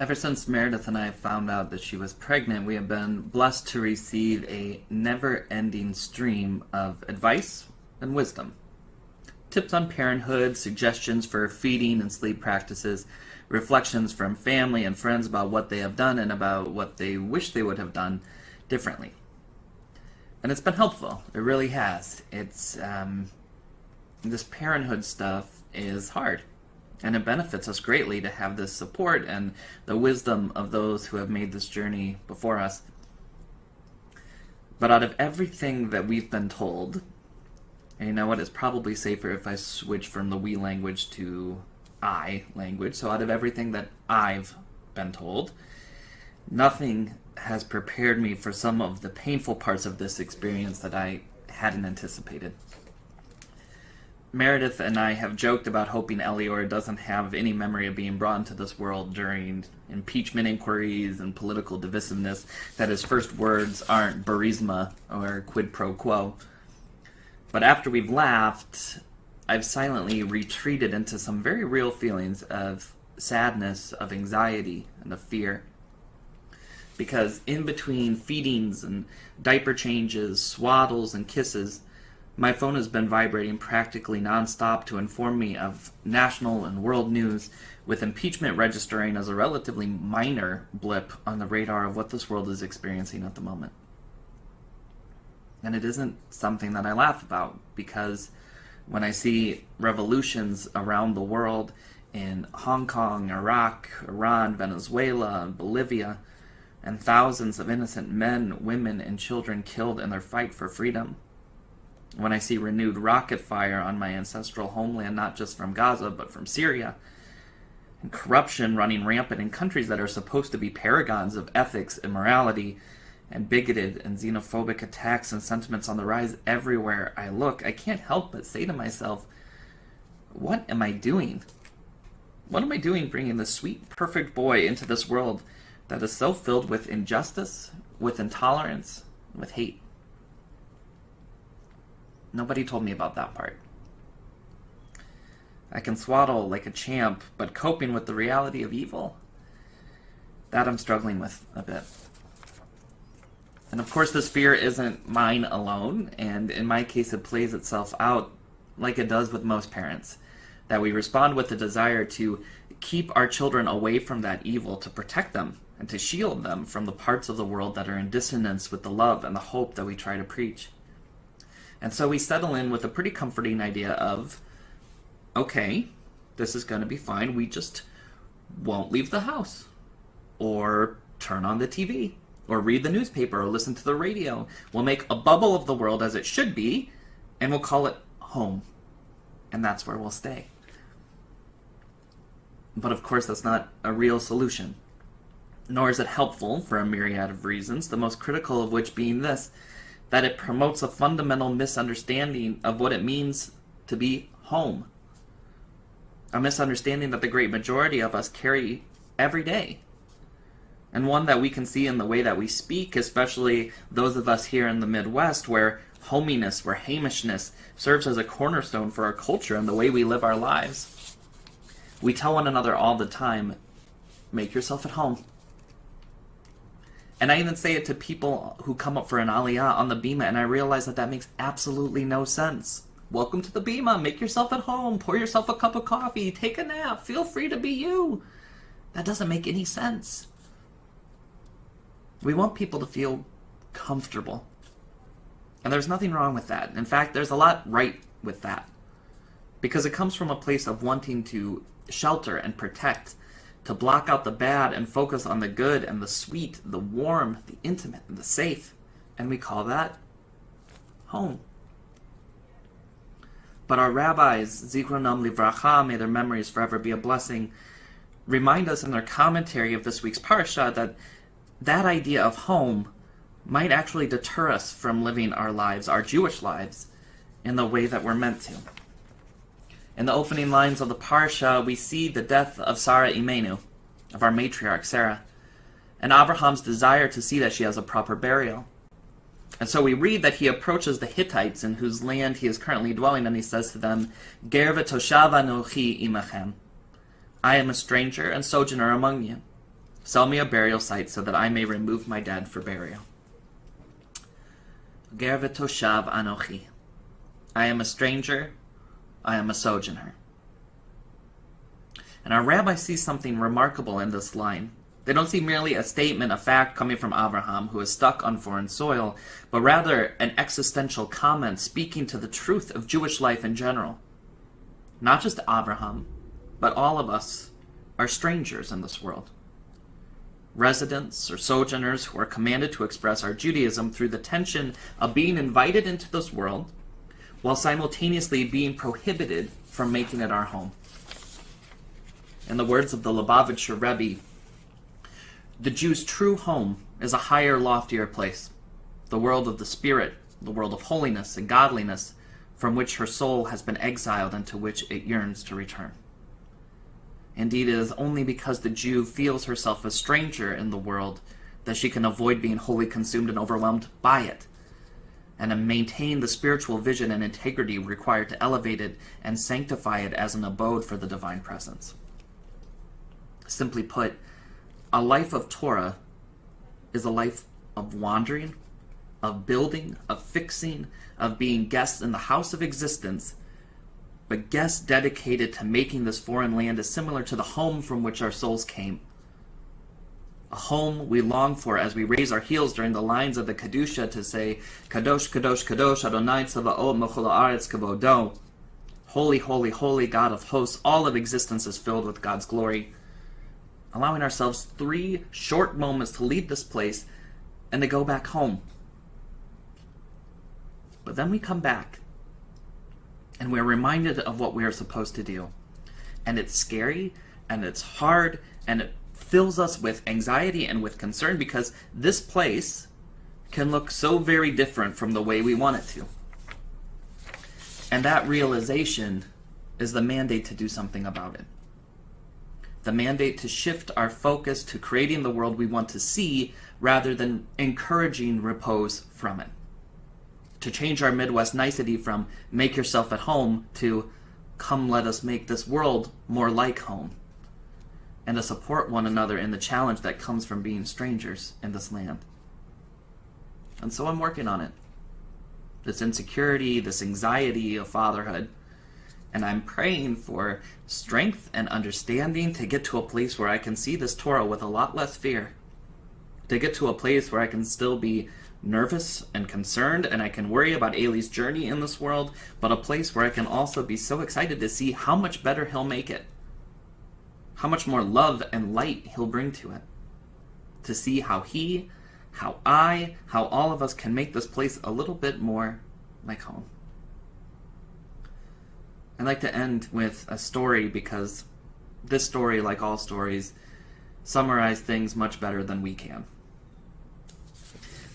Ever since Meredith and I found out that she was pregnant, we have been blessed to receive a never-ending stream of advice and wisdom. Tips on parenthood, suggestions for feeding and sleep practices, reflections from family and friends about what they have done and about what they wish they would have done differently. And it's been helpful. It really has. This parenthood stuff is hard. And it benefits us greatly to have this support and the wisdom of those who have made this journey before us. But out of everything that we've been told, and you know what, it's probably safer if I switch from the we language to I language. So out of everything that I've been told, nothing has prepared me for some of the painful parts of this experience that I hadn't anticipated. Meredith and I have joked about hoping Elior doesn't have any memory of being brought into this world during impeachment inquiries and political divisiveness, that his first words aren't barisma or quid pro quo. But after we've laughed, I've silently retreated into some very real feelings of sadness, of anxiety, and of fear. Because in between feedings and diaper changes, swaddles, and kisses, my phone has been vibrating practically nonstop to inform me of national and world news, with impeachment registering as a relatively minor blip on the radar of what this world is experiencing at the moment. And it isn't something that I laugh about, because when I see revolutions around the world in Hong Kong, Iraq, Iran, Venezuela, Bolivia, and thousands of innocent men, women, and children killed in their fight for freedom, when I see renewed rocket fire on my ancestral homeland, not just from Gaza, but from Syria, and corruption running rampant in countries that are supposed to be paragons of ethics and morality, and bigoted and xenophobic attacks and sentiments on the rise everywhere I look, I can't help but say to myself, what am I doing? What am I doing bringing this sweet, perfect boy into this world that is so filled with injustice, with intolerance, with hate? Nobody told me about that part. I can swaddle like a champ, but coping with the reality of evil, that I'm struggling with a bit. And of course this fear isn't mine alone, and in my case it plays itself out like it does with most parents, that we respond with the desire to keep our children away from that evil, to protect them, and to shield them from the parts of the world that are in dissonance with the love and the hope that we try to preach. And so we settle in with a pretty comforting idea of, okay, this is going to be fine. We just won't leave the house, or turn on the TV, or read the newspaper, or listen to the radio. We'll make a bubble of the world as it should be, and we'll call it home. And that's where we'll stay. But of course, that's not a real solution. Nor is it helpful for a myriad of reasons, the most critical of which being this, that it promotes a fundamental misunderstanding of what it means to be home. A misunderstanding that the great majority of us carry every day. And one that we can see in the way that we speak, especially those of us here in the Midwest, where hominess, where hamishness serves as a cornerstone for our culture and the way we live our lives. We tell one another all the time, make yourself at home. And I even say it to people who come up for an aliyah on the bima, and I realize that makes absolutely no sense. Welcome to the bima, make yourself at home, pour yourself a cup of coffee, take a nap, feel free to be you. That doesn't make any sense. We want people to feel comfortable. And there's nothing wrong with that. In fact, there's a lot right with that. Because it comes from a place of wanting to shelter and protect, to block out the bad and focus on the good and the sweet, the warm, the intimate, and the safe. And we call that home. But our rabbis, Zichronam Livracha, may their memories forever be a blessing, remind us in their commentary of this week's parsha that that idea of home might actually deter us from living our lives, our Jewish lives, in the way that we're meant to. In the opening lines of the parsha, we see the death of Sarah Imenu, of our matriarch Sarah, and Abraham's desire to see that she has a proper burial. And so we read that he approaches the Hittites, in whose land he is currently dwelling, and he says to them, Ger v'toshav anochi imachem. I am a stranger and sojourner among you. Sell me a burial site so that I may remove my dead for burial. Ger v'toshav anochi. I am a stranger, I am a sojourner. And our rabbi sees something remarkable in this line. They don't see merely a statement, a fact coming from Abraham, who is stuck on foreign soil, but rather an existential comment speaking to the truth of Jewish life in general. Not just Abraham, but all of us are strangers in this world. Residents or sojourners who are commanded to express our Judaism through the tension of being invited into this world, while simultaneously being prohibited from making it our home. In the words of the Lubavitcher Rabbi, the Jew's true home is a higher, loftier place, the world of the Spirit, the world of holiness and godliness, from which her soul has been exiled and to which it yearns to return. Indeed, it is only because the Jew feels herself a stranger in the world that she can avoid being wholly consumed and overwhelmed by it, and to maintain the spiritual vision and integrity required to elevate it and sanctify it as an abode for the divine presence. Simply put, a life of Torah is a life of wandering, of building, of fixing, of being guests in the house of existence, but guests dedicated to making this foreign land as similar to the home from which our souls came. A home we long for as we raise our heels during the lines of the Kedusha to say, Kadosh, Kadosh, Kadosh, Adonai Tzavaot Mechol Haaretz Kavodo. Holy, holy, holy God of hosts, all of existence is filled with God's glory. Allowing ourselves 3 short moments to leave this place and to go back home. But then we come back, and we're reminded of what we are supposed to do. And it's scary, and it's hard, and it fills us with anxiety and with concern because this place can look so very different from the way we want it to. And that realization is the mandate to do something about it. The mandate to shift our focus to creating the world we want to see rather than encouraging repose from it. To change our Midwest nicety from make yourself at home to come let us make this world more like home. And to support one another in the challenge that comes from being strangers in this land. And so I'm working on it. This insecurity, this anxiety of fatherhood. And I'm praying for strength and understanding to get to a place where I can see this Torah with a lot less fear. To get to a place where I can still be nervous and concerned and I can worry about Ailey's journey in this world, but a place where I can also be so excited to see how much better he'll make it. How much more love and light he'll bring to it. To see how he, how I, how all of us can make this place a little bit more like home. I'd like to end with a story because this story, like all stories, summarize things much better than we can.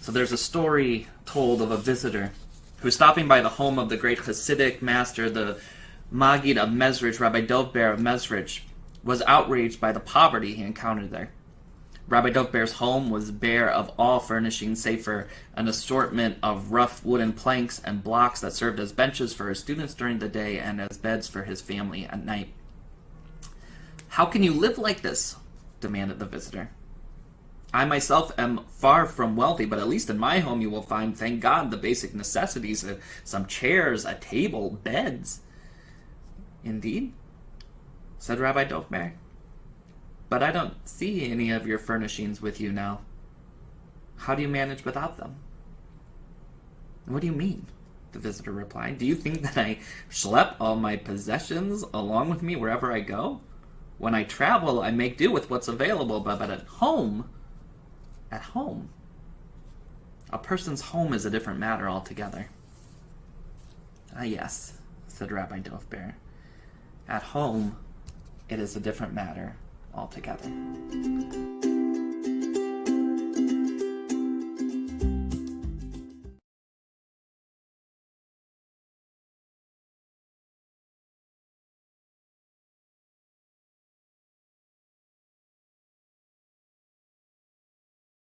So there's a story told of a visitor who's stopping by the home of the great Hasidic master, the Maggid of Mezrich, Rabbi Dovber of Mezrich, was outraged by the poverty he encountered there. Rabbi Dovber's home was bare of all furnishings save for an assortment of rough wooden planks and blocks that served as benches for his students during the day and as beds for his family at night. "How can you live like this?" demanded the visitor. "I myself am far from wealthy, but at least in my home you will find, thank God, the basic necessities, some chairs, a table, beds." "Indeed?" said Rabbi Dovber. "But I don't see any of your furnishings with you now. How do you manage without them?" "What do you mean?" the visitor replied. "Do you think that I schlep all my possessions along with me wherever I go? When I travel, I make do with what's available, but at home, a person's home is a different matter altogether." "Ah, yes," said Rabbi Dovber. "At home, it is a different matter altogether."